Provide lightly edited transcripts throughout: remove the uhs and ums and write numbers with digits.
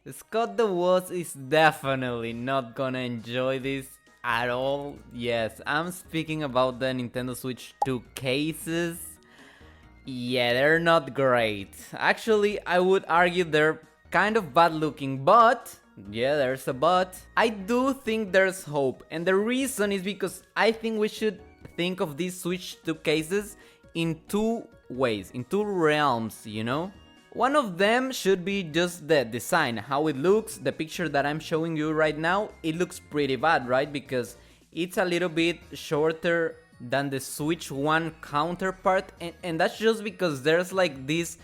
Scott the Woz is definitely not gonna enjoy this at all. Yes, I'm speaking about the Nintendo Switch 2 cases. Yeah, they're not great. Actually, I would argue they're kind of bad looking, but yeah, there's a but. I do think there's hope, and the reason is because I think we should think of these Switch 2 cases in two ways, in two realms, you know? One of them should be just the design, how it looks. The picture that I'm showing you right now, it looks pretty bad, right? Because it's a little bit shorter than the Switch 1 counterpart, and that's just because there's like this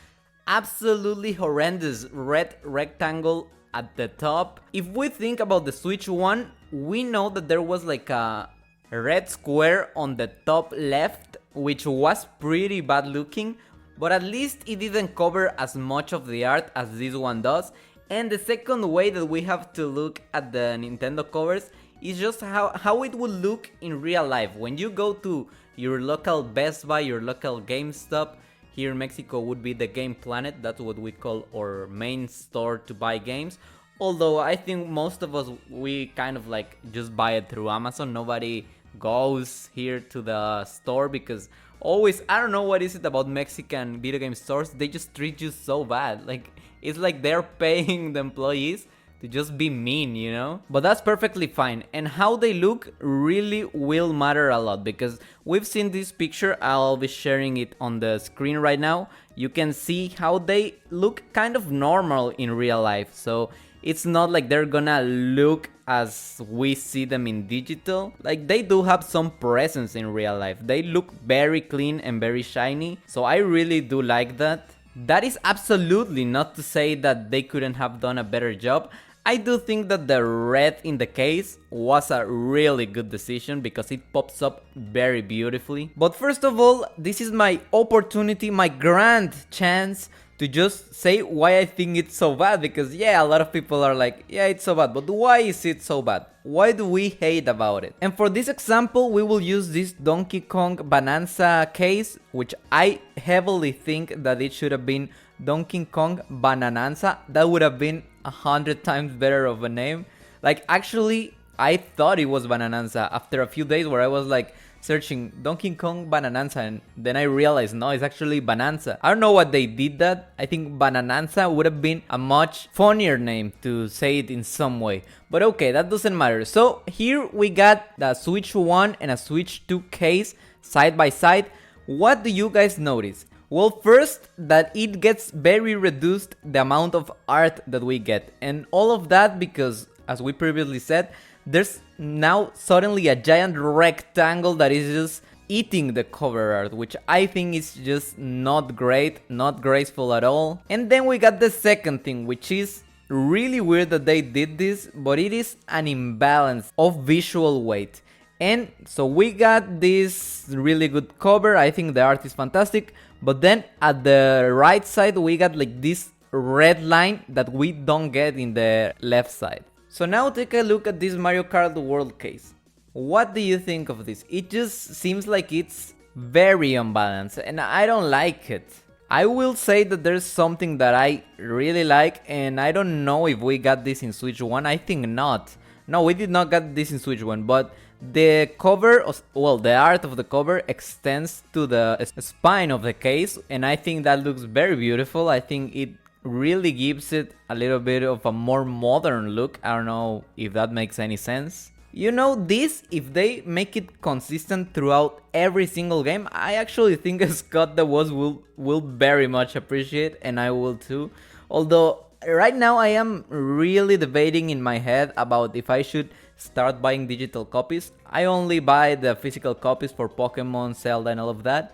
absolutely horrendous red rectangle at the top. If we think about the Switch 1, we know that there was like a red square on the top left, which was pretty bad looking, but at least it didn't cover as much of the art as this one does. And the second way that we have to look at the Nintendo covers is just how it would look in real life. When you go to your local Best Buy, your local GameStop, here in Mexico would be the Game Planet, that's what we call our main store to buy games. Although I think most of us, we kind of like just buy it through Amazon. Nobody goes here to the store because always, I don't know what is it about Mexican video game stores, they just treat you so bad. Like, it's like they're paying the employees to just be mean, you know? But that's perfectly fine. And how they look really will matter a lot, because we've seen this picture, I'll be sharing it on the screen right now. You can see how they look kind of normal in real life. So it's not like they're gonna look as we see them in digital. Like, they do have some presence in real life. They look very clean and very shiny. So I really do like that. That is absolutely not to say that they couldn't have done a better job. I do think that the red in the case was a really good decision because it pops up very beautifully. But first of all, this is my opportunity, my grand chance to just say why I think it's so bad, because yeah, a lot of people are like, yeah, it's so bad, but why is it so bad? Why do we hate about it? And for this example, we will use this Donkey Kong Bonanza case, which I heavily think that it should have been Donkey Kong Banananza. That would have been 100 times better of a name. Like, actually, I thought it was Banananza after a few days where I was like searching Donkey Kong Banananza, and then I realized no, it's actually Bananza. I don't know what they did that. I think Banananza would have been a much funnier name to say it in some way. But okay, that doesn't matter. So here we got the Switch 1 and a Switch 2 case side by side. What do you guys notice? Well, first, that it gets very reduced the amount of art that we get. And all of that because, as we previously said, there's now suddenly a giant rectangle that is just eating the cover art, which I think is just not great, not graceful at all. And then we got the second thing, which is really weird that they did this, but it is an imbalance of visual weight. And so we got this really good cover, I think the art is fantastic, but then at the right side we got like this red line that we don't get in the left side. So now take a look at this Mario Kart World case. What do you think of this? It just seems like it's very unbalanced and I don't like it. I will say that there's something that I really like, and I don't know if we got this in Switch 1, I think not. No, we did not get this in Switch 1, but the cover, well, the art of the cover extends to the spine of the case, and I think that looks very beautiful. I think it really gives it a little bit of a more modern look. I don't know if that makes any sense. You know, this, if they make it consistent throughout every single game, I actually think Scott the Woz will very much appreciate, and I will too. Although right now I am really debating in my head about if I should start buying digital copies. I only buy the physical copies for Pokemon, Zelda and all of that.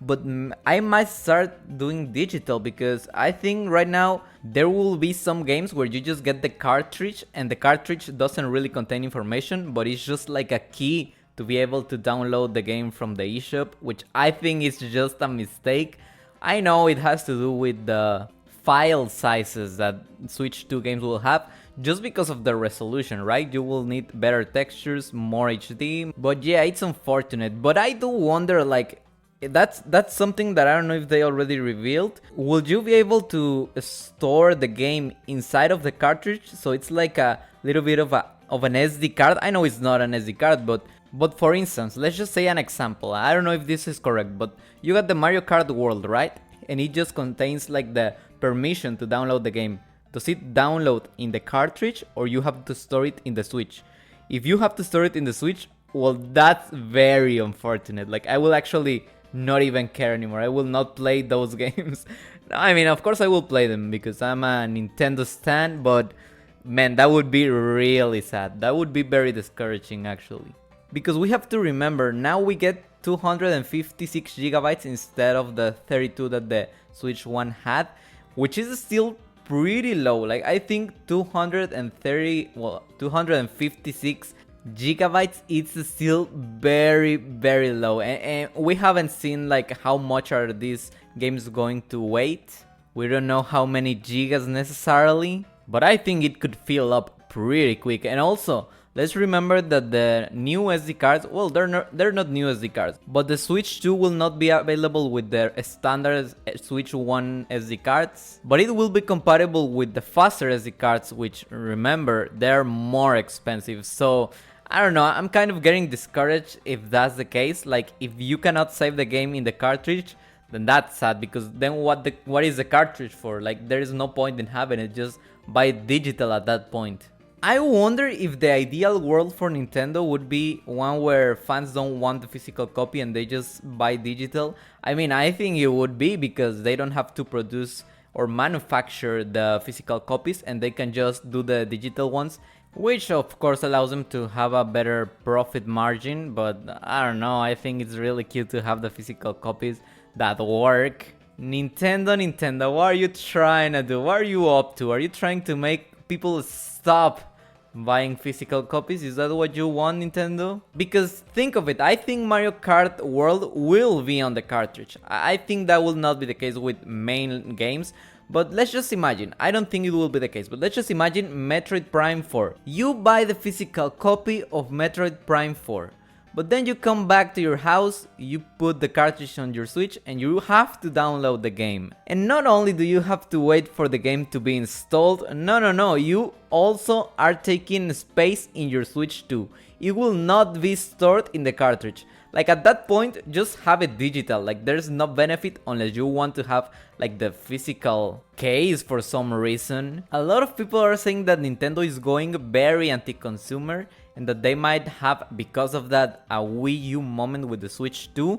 But I might start doing digital, because I think right now there will be some games where you just get the cartridge and the cartridge doesn't really contain information, but it's just like a key to be able to download the game from the eShop, which I think is just a mistake. I know it has to do with the file sizes that Switch 2 games will have, just because of the resolution, right? You will need better textures, more HD, but yeah, it's unfortunate. But I do wonder, like, That's something that I don't know if they already revealed. Would you be able to store the game inside of the cartridge? So it's like a little bit of an SD card. I know it's not an SD card, but for instance, let's just say an example. I don't know if this is correct, but you got the Mario Kart World, right? And it just contains like the permission to download the game. Does it download in the cartridge or you have to store it in the Switch? If you have to store it in the Switch, well, that's very unfortunate. Like, I will actually not even care anymore. I will not play those games. I mean, of course I will play them because I'm a Nintendo stan, but man, that would be really sad. That would be very discouraging actually. Because we have to remember, now we get 256 gigabytes instead of the 32 that the Switch 1 had, which is still pretty low. Like, I think 256 gigabytes, it's still very low, and we haven't seen like how much are these games going to weight. We don't know how many gigas necessarily, but I think it could fill up pretty quick. And also, let's remember that the new SD cards, well, they're not new SD cards, but the Switch 2 will not be available with their standard Switch 1 SD cards, but it will be compatible with the faster SD cards, which, remember, they're more expensive. So I don't know, I'm kind of getting discouraged if that's the case. Like, if you cannot save the game in the cartridge, then that's sad, because then what is the cartridge for? Like, there is no point in having it, just buy it digital at that point. I wonder if the ideal world for Nintendo would be one where fans don't want the physical copy and they just buy digital. I mean, I think it would be, because they don't have to produce or manufacture the physical copies and they can just do the digital ones, which of course allows them to have a better profit margin. But I don't know, I think it's really cute to have the physical copies that work. Nintendo, what are you trying to do? What are you up to? Are you trying to make people stop buying physical copies? Is that what you want, Nintendo? Because think of it, I think Mario Kart World will be on the cartridge. I think that will not be the case with main games, but let's just imagine. I don't think it will be the case, but let's just imagine Metroid Prime 4. You buy the physical copy of Metroid Prime 4, but then you come back to your house, you put the cartridge on your Switch, and you have to download the game. And not only do you have to wait for the game to be installed, no, you also are taking space in your Switch too. It will not be stored in the cartridge. Like, at that point, just have it digital. Like, there's no benefit unless you want to have like the physical case for some reason. A lot of people are saying that Nintendo is going very anti-consumer and that they might have, because of that, a Wii U moment with the Switch 2.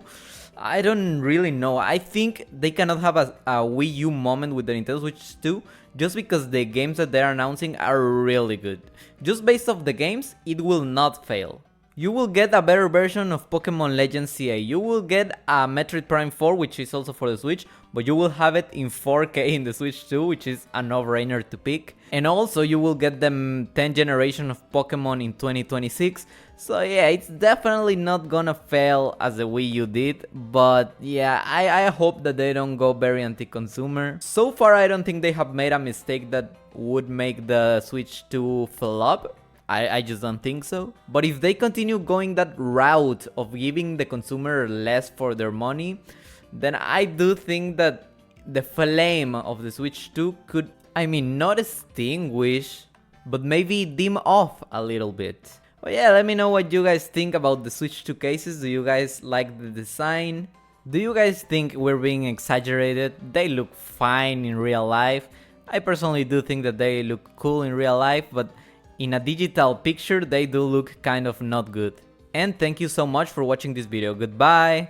I don't really know. I think they cannot have a Wii U moment with the Nintendo Switch 2 just because the games that they're announcing are really good. Just based off the games, it will not fail. You will get a better version of Pokemon Legends CA. You will get a Metroid Prime 4, which is also for the Switch, but you will have it in 4K in the Switch 2, which is a no-brainer to pick. And also you will get the 10th generation of Pokemon in 2026. So yeah, it's definitely not gonna fail as the Wii U did. But yeah, I hope that they don't go very anti-consumer. So far, I don't think they have made a mistake that would make the Switch 2 flop. I just don't think so. But if they continue going that route of giving the consumer less for their money, then I do think that the flame of the Switch 2 could, I mean, not extinguish, but maybe dim off a little bit. But yeah, let me know what you guys think about the Switch 2 cases. Do you guys like the design? Do you guys think we're being exaggerated? They look fine in real life. I personally do think that they look cool in real life, but in a digital picture, they do look kind of not good. And thank you so much for watching this video. Goodbye!